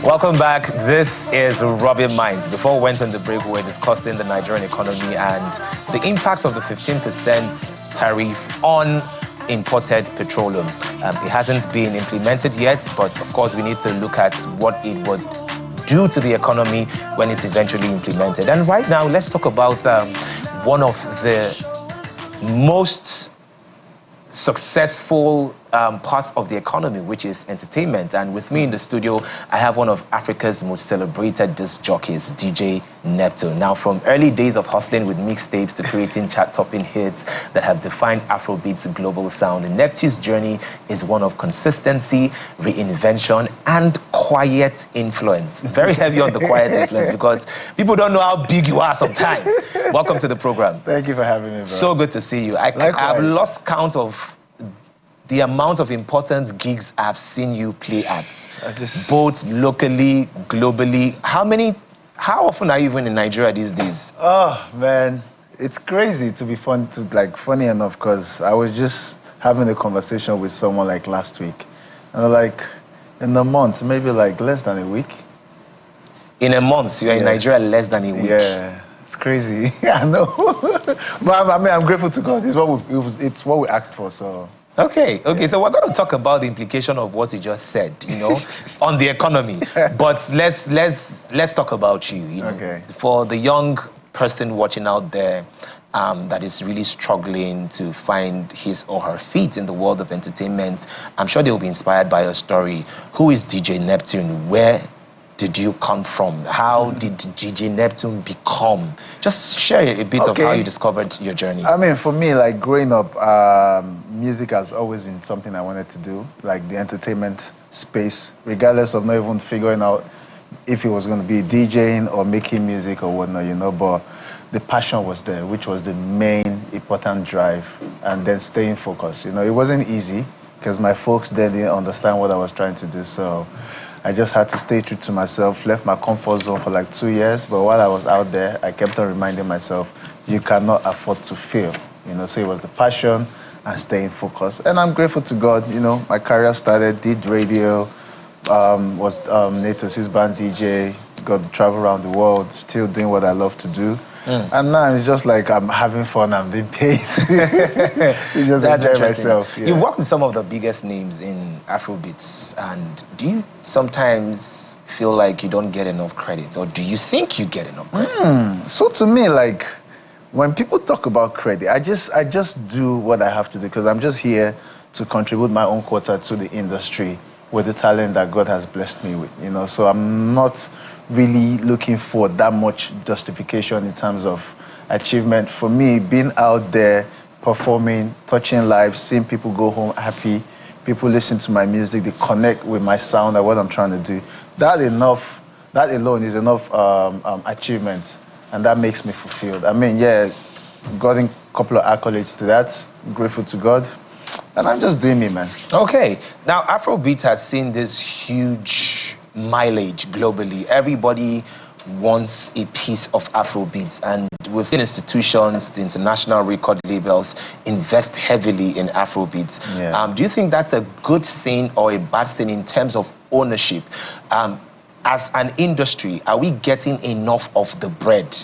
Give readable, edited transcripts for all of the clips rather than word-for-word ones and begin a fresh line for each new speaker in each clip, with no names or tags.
Welcome back. This is Rubbing Minds. Before we went on the break, we were discussing the Nigerian economy and the impact of the 15% tariff on imported petroleum. It hasn't been implemented yet, but of course we need to look at what it would do to the economy when it's eventually implemented. And right now, let's talk about one of the most successful parts of the economy, which is entertainment. And with me in the studio, I have one of Africa's most celebrated disc jockeys, DJ Neptune. Now, from early days of hustling with mixtapes to creating chart-topping hits that have defined Afrobeat's global sound, Neptune's journey is one of consistency, reinvention, and quiet influence. Very heavy on the quiet influence because people don't know how big you are sometimes. Welcome to the program.
Thank you for having me, bro.
So good to see you. I've lost count of the amount of important gigs I've seen you play at, both locally, globally. How often are you even in Nigeria these days?
Oh man, it's crazy to be funny enough, because I was just having a conversation with someone like last week, and like in a month, maybe like less than a week. In a month,
you're in Nigeria less than a week.
Yeah. It's crazy. I know. But I mean, I'm grateful to God. It's what we asked for, so.
Okay, so we're going to talk about the implication of what you just said, on the economy. But let's talk about you,
Okay.
For the young person watching out there that is really struggling to find his or her feet in the world of entertainment, I'm sure they'll be inspired by your story. Who is DJ Neptune? Where did you come from? How did DJ Neptune become? Just share a bit of how you discovered your journey.
I mean, for me, like growing up, music has always been something I wanted to do, like the entertainment space, regardless of not even figuring out if it was going to be DJing or making music or whatnot, but the passion was there, which was the main important drive, and then staying focused. It wasn't easy because my folks then didn't understand what I was trying to do, so I just had to stay true to myself, left my comfort zone for like 2 years, but while I was out there, I kept on reminding myself, you cannot afford to fail, so it was the passion and staying focused. And I'm grateful to God, my career started, did radio, was NATO's band DJ, got to travel around the world, still doing what I love to do. And now it's just like I'm having fun, I'm being paid. You just enjoy myself. Yeah.
You've worked with some of the biggest names in Afrobeats, and do you sometimes feel like you don't get enough credit, or do you think you get enough credit?
So to me, like, when people talk about credit, I just do what I have to do, because I'm just here to contribute my own quota to the industry with the talent that God has blessed me with, so I'm not really looking for that much justification in terms of achievement. For me, being out there, performing, touching lives, seeing people go home happy, people listen to my music, they connect with my sound and what I'm trying to do, that alone is enough achievements, and that makes me fulfilled. I mean, yeah, gotten a couple of accolades to that, I'm grateful to God, and I'm just doing me, man.
Okay, now Afrobeat has seen this huge mileage globally. Everybody wants a piece of Afrobeat, and we've seen institutions, the international record labels, invest heavily in Afrobeat.
Yeah.
Do you think that's a good thing or a bad thing in terms of ownership? As an industry, are we getting enough of the bread?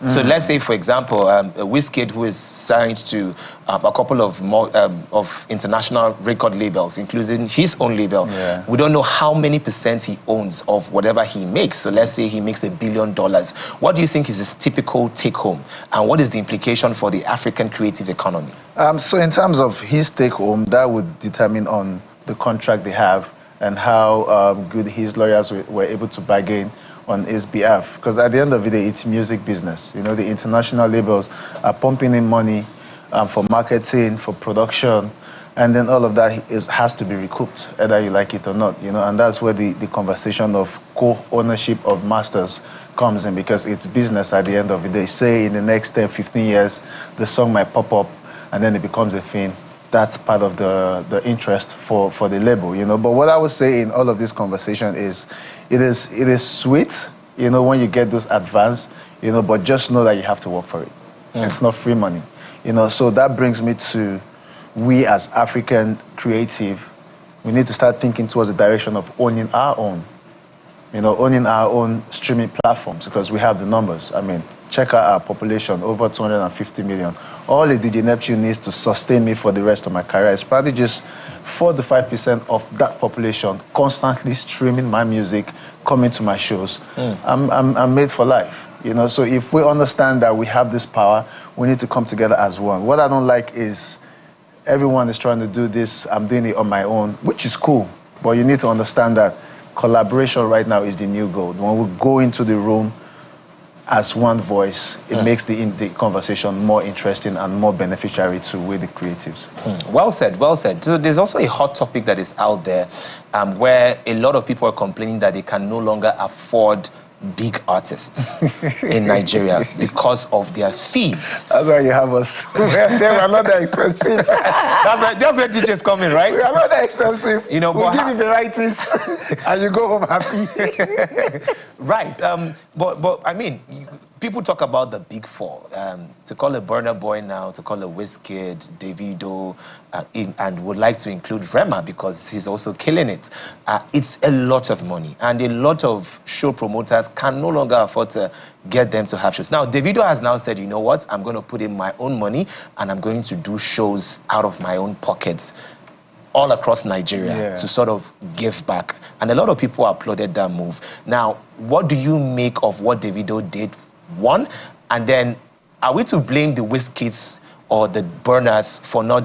So let's say, for example, Wizkid, who is signed to a couple of international record labels, including his own label.
Yeah.
We don't know how many % he owns of whatever he makes. So let's say he makes $1 billion. What do you think is his typical take-home? And what is the implication for the African creative economy?
So in terms of his take-home, that would determine on the contract they have and how good his lawyers were able to bargain on his behalf, because at the end of the day, it's music business. The international labels are pumping in money for marketing, for production, and then all of that has to be recouped, whether you like it or not. And that's where the conversation of co-ownership of masters comes in, because it's business at the end of the day. Say in the next 10, 15 years, the song might pop up and then it becomes a thing. That's part of the interest for the label, But what I would say in all of this conversation is, it is sweet, when you get those advance, but just know that you have to work for it. It's not free money, So that brings me to, we as African creative, we need to start thinking towards the direction of owning our own. you know, owning our own streaming platforms because we have the numbers. I mean, check out our population, over 250 million. All the DJ Neptune needs to sustain me for the rest of my career is probably just 4 to 5% of that population constantly streaming my music, coming to my shows. I'm made for life. You know, so if we understand that we have this power, we need to come together as one. What I don't like is everyone is trying to do this, I'm doing it on my own, which is cool. But you need to understand that collaboration right now is the new gold. When we go into the room as one voice, it makes the conversation more interesting and more beneficiary to we the creatives.
Well said, well said. So there's also a hot topic that is out there where a lot of people are complaining that they can no longer afford big artists in Nigeria because of their fees.
That's why you have us. They are not that expensive.
That's where DJs come in, right?
We are not that expensive.
You know,
we'll give you varieties and you go home happy.
Right. But I mean, people talk about the big four. To call a Burna Boy now, to call a Wizkid, Davido, and would like to include Rema because he's also killing it. It's a lot of money, and a lot of show promoters can no longer afford to get them to have shows. Now, Davido has now said, you know what, I'm going to put in my own money, and I'm going to do shows out of my own pockets all across Nigeria to sort of give back. And a lot of people applauded that move. Now, what do you make of what Davido did? One, and then are we to blame the Wizkids or the Burners for not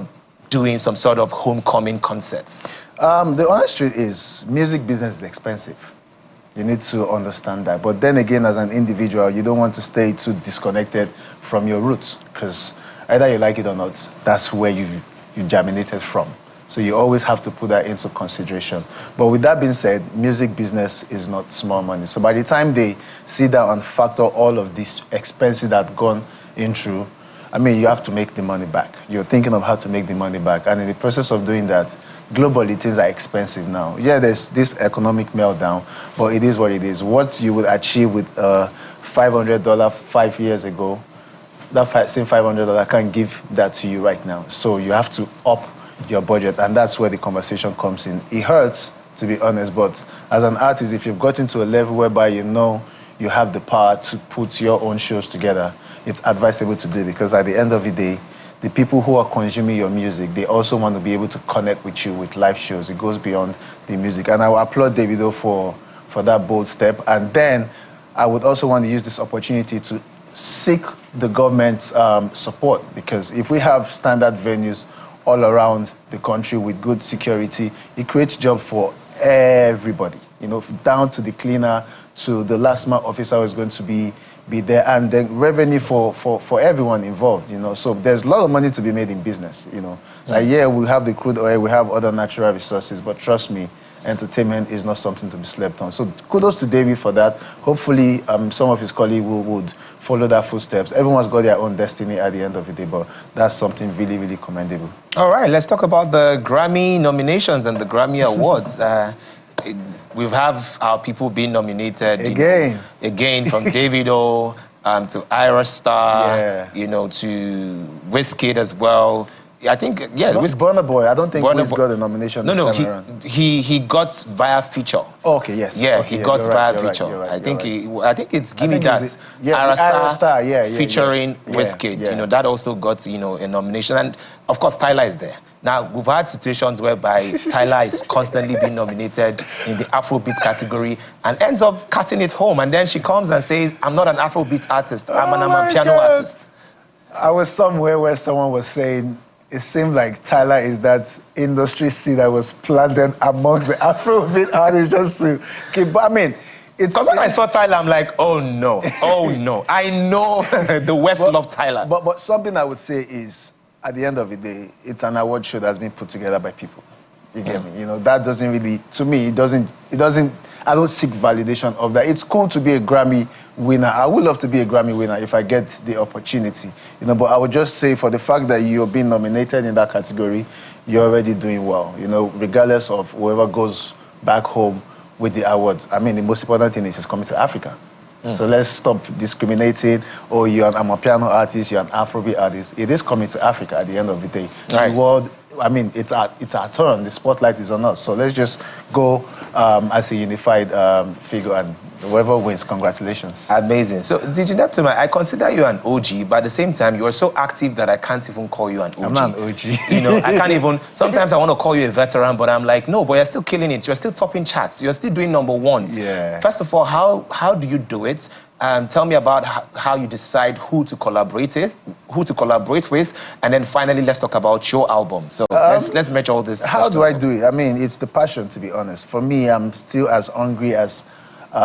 doing some sort of homecoming concerts?
The honest truth is music business is expensive. You need to understand that. But then again, as an individual, you don't want to stay too disconnected from your roots because either you like it or not, that's where you germinated from. So you always have to put that into consideration. But with that being said, music business is not small money. So by the time they sit down and factor all of these expenses that have gone in through, I mean, you have to make the money back. You're thinking of how to make the money back. And in the process of doing that, globally, things are expensive now. Yeah, there's this economic meltdown, but it is what it is. What you would achieve with $500 5 years ago, that same $500 can't give that to you right now. So you have to up your budget, and that's where the conversation comes in. It hurts, to be honest, but as an artist, if you've gotten to a level whereby you know you have the power to put your own shows together, it's advisable to do, because at the end of the day, the people who are consuming your music, they also want to be able to connect with you with live shows. It goes beyond the music, and I will applaud Davido for that bold step. And then I would also want to use this opportunity to seek the government's support, because if we have standard venues all around the country with good security, it creates jobs for everybody, you know, down to the cleaner, to the last mile officer who is going to be there, and then revenue for everyone involved, you know. So there's a lot of money to be made in business, you know. Like, yeah, we have the crude oil, we have other natural resources, but trust me, entertainment is not something to be slept on. So kudos to David for that. Hopefully some of his colleagues would follow that footsteps. Everyone's got their own destiny at the end of the day, but that's something really, really commendable.
All right, let's talk about the Grammy nominations and the Grammy Awards. We have our people being nominated again from Davido to Ira Star, you know, to Wizkid as well. I think, yeah.
Burna Boy, I don't think Wiz got a nomination this time around.
He got via feature.
Oh, okay, yes.
Yeah,
okay,
he got via feature. I think it's Gimme That. Ira Star featuring Wizkid. You know, that also got, you know, a nomination. And of course, Tyler is there. Now, we've had situations whereby Tyler is constantly being nominated in the Afrobeat category and ends up cutting it home. And then she comes and says, I'm not an Afrobeat artist, I'm a piano artist.
I was somewhere where someone was saying, it seemed like Tyler is that industry seed that was planted amongst the Afrobeat artists just to keep, I mean,
because when I saw Tyler, I'm like, oh no, oh no. I know the West love Tyler.
But something I would say is, at the end of the day, it's an award show that's been put together by people. You get me? You know, that doesn't really, to me, it doesn't, I don't seek validation of that. It's cool to be a Grammy winner. I would love to be a Grammy winner if I get the opportunity, you know, but I would just say for the fact that you're being nominated in that category, you're already doing well, you know, regardless of whoever goes back home with the awards. I mean, the most important thing is it's coming to Africa. So let's stop discriminating. I'm a piano artist, you're an Afrobeat artist. It is coming to Africa at the end of the day. The world I mean, it's our turn. The spotlight is on us. So let's just go as a unified figure, and whoever wins, congratulations.
Amazing. So, DJ Neptune, I consider you an OG, but at the same time, you are so active that I can't even call you an OG.
I'm not an OG.
You know, I can't even, sometimes I want to call you a veteran, but I'm like, no, but you're still killing it. You're still topping charts. You're still doing #1s.
Yeah.
First of all, how do you do it? Tell me about how you decide who to collaborate with, and then finally let's talk about your album. So let's match all this.
How do I do it? I mean, it's the passion, to be honest. For me, I'm still as hungry as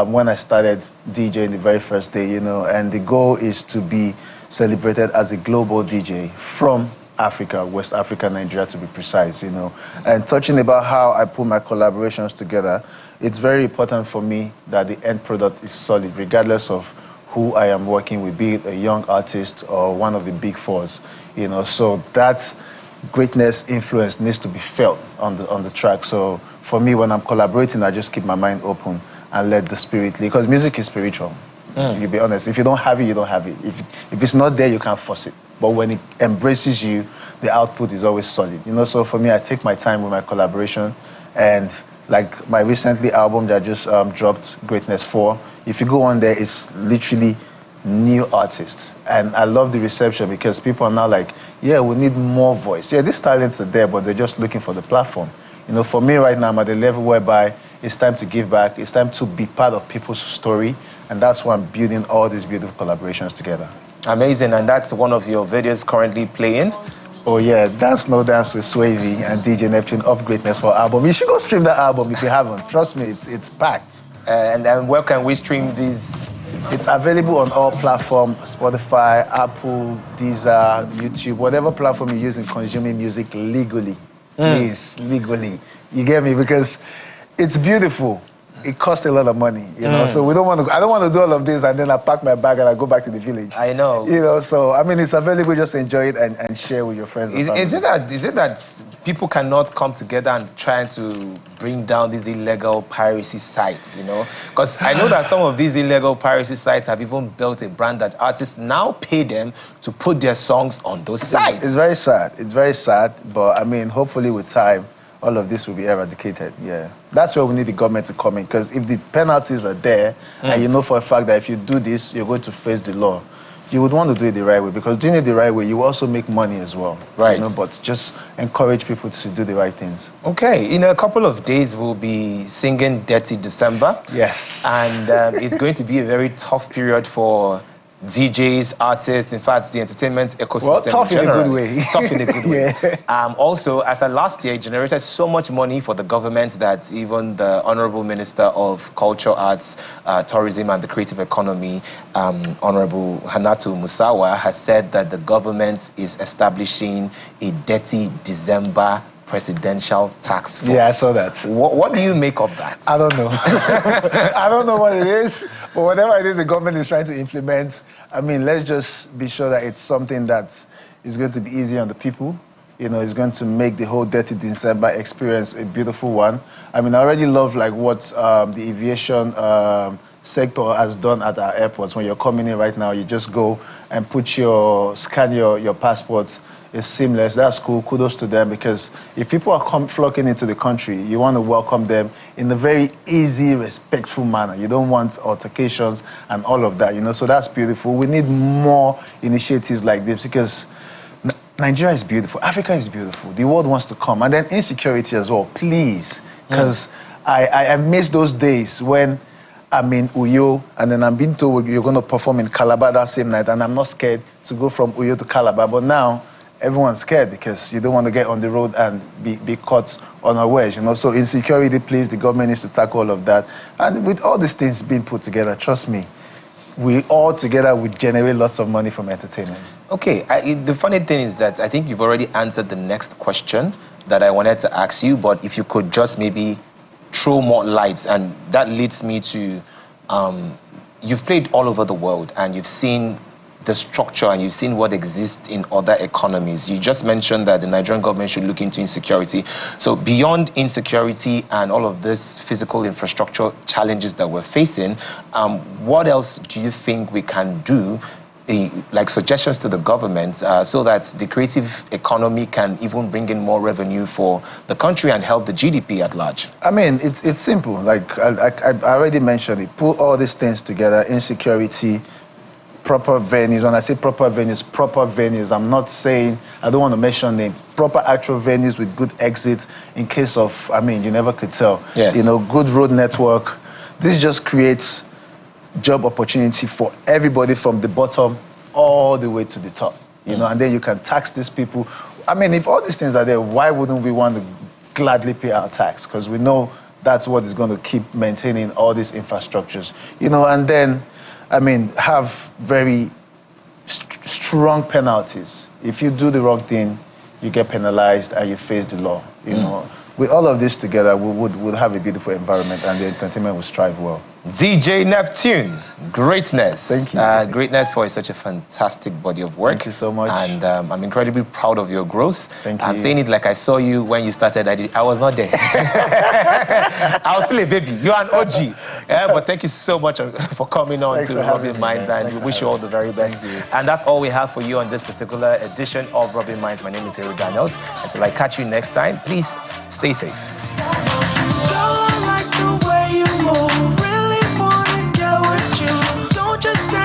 when I started DJing the very first day, you know, and the goal is to be celebrated as a global DJ from Africa, West Africa, Nigeria to be precise, you know. And touching about how I put my collaborations together, it's very important for me that the end product is solid, regardless of who I am working with, be it a young artist or one of the big fours, you know. So that greatness influence needs to be felt on the track. So for me, when I'm collaborating, I just keep my mind open and let the spirit lead, because music is spiritual. You'll be honest. If you don't have it, you don't have it. If it's not there, you can't force it. But when it embraces you, the output is always solid. You know, so for me, I take my time with my collaboration. And like my recently album that just dropped, Greatness 4, if you go on there, it's literally new artists. And I love the reception, because people are now like, yeah, we need more voice. Yeah, these talents are there, but they're just looking for the platform. You know, for me right now, I'm at the level whereby it's time to give back. It's time to be part of people's story. And that's why I'm building all these beautiful collaborations together.
Amazing. And that's one of your videos currently playing?
Oh yeah, Dance No Dance with Swavy and DJ Neptune of Greatness 4 album. You should go stream that album if you haven't. Trust me, it's packed.
And where can we stream these?
It's available on all platforms: Spotify, Apple, Deezer, YouTube, whatever platform you use in consuming music legally. Please, legally. You get me? Because it's beautiful. It costs a lot of money, you know. So I don't want to do all of this and then I pack my bag and I go back to the village.
I know.
You know, so I mean, it's available. Just enjoy it and share with your friends.
Is it that people cannot come together and try to bring down these illegal piracy sites, you know? Because I know that some of these illegal piracy sites have even built a brand that artists now pay them to put their songs on those sites.
It's very sad. It's very sad. But I mean, hopefully with time, all of this will be eradicated. Yeah, that's where we need the government to come in, because if the penalties are there and you know for a fact that if you do this, you're going to face the law, you would want to do it the right way, because doing it the right way, you also make money as well.
Right.
You know, but just encourage people to do the right things.
Okay, in a couple of days, we'll be singing Dirty December.
Yes. And
it's going to be a very tough period for DJs, artists, in fact, the entertainment ecosystem.
Well, tough in a good way.
Tough in a good way.
Yeah.
Also, as of last year, it generated so much money for the government that even the Honorable Minister of Culture, Arts, Tourism and the Creative Economy, Honorable Hannatu Musawa, has said that the government is establishing a Dirty December presidential task force.
Yeah, I saw that.
What do you make of that?
I don't know. I don't know what it is, but whatever it is the government is trying to implement, I mean, let's just be sure that it's something that is going to be easy on the people. You know, it's going to make the whole Dirty December experience a beautiful one. I mean, I already love like what the aviation sector has done at our airports. When you're coming in right now, you just go and scan your passports. It's seamless. That's cool. Kudos to them, because if people are flocking into the country, you want to welcome them in a very easy, respectful manner. You don't want altercations and all of that, you know. So that's beautiful. We need more initiatives like this, because Nigeria is beautiful. Africa is beautiful. The world wants to come. And then insecurity as well, please. Because I miss those days when I'm in Uyo and then I'm being told you're going to perform in Calabar that same night, and I'm not scared to go from Uyo to Calabar. But now, everyone's scared because you don't want to get on the road and be caught unawares, you know. So insecurity, please, the government needs to tackle all of that. And with all these things being put together, trust me, we all together would generate lots of money from entertainment. Okay,
the funny thing is that I think you've already answered the next question that I wanted to ask you, but if you could just maybe throw more lights, and that leads me to, you've played all over the world and you've seen the structure and you've seen what exists in other economies. You just mentioned that the Nigerian government should look into insecurity. So beyond insecurity and all of this physical infrastructure challenges that we're facing, what else do you think we can do like suggestions to the government so that the creative economy can even bring in more revenue for the country and help the GDP at large?
I mean, it's simple. Like I already mentioned it. Put all these things together: insecurity, proper venues. When I say proper venues, I'm not saying, I don't want to mention name. Proper actual venues with good exit in case of, I mean, you never could tell.
Yes.
You know, good road network. This just creates job opportunity for everybody from the bottom all the way to the top. You know, and then you can tax these people. I mean, if all these things are there, why wouldn't we want to gladly pay our tax? Because we know that's what is going to keep maintaining all these infrastructures. You know, and then, I mean, have very strong penalties. If you do the wrong thing, you get penalized and you face the law. You know, with all of this together, we would have a beautiful environment and the entertainment will strive well.
DJ Neptune, greatness.
Thank you.
Greatness for such a fantastic body of work.
Thank you so much.
And I'm incredibly proud of your growth.
Thank you.
I'm saying it like I saw you when you started. I was not there. I was still a baby. You're an OG. Yeah, but thank you so much for coming on to Rubbing Minds, and we wish you all the very best. And that's all we have for you on this particular edition of Rubbing Minds. My name is Hero Daniels. Until I catch you next time, please stay safe.
Don't just stand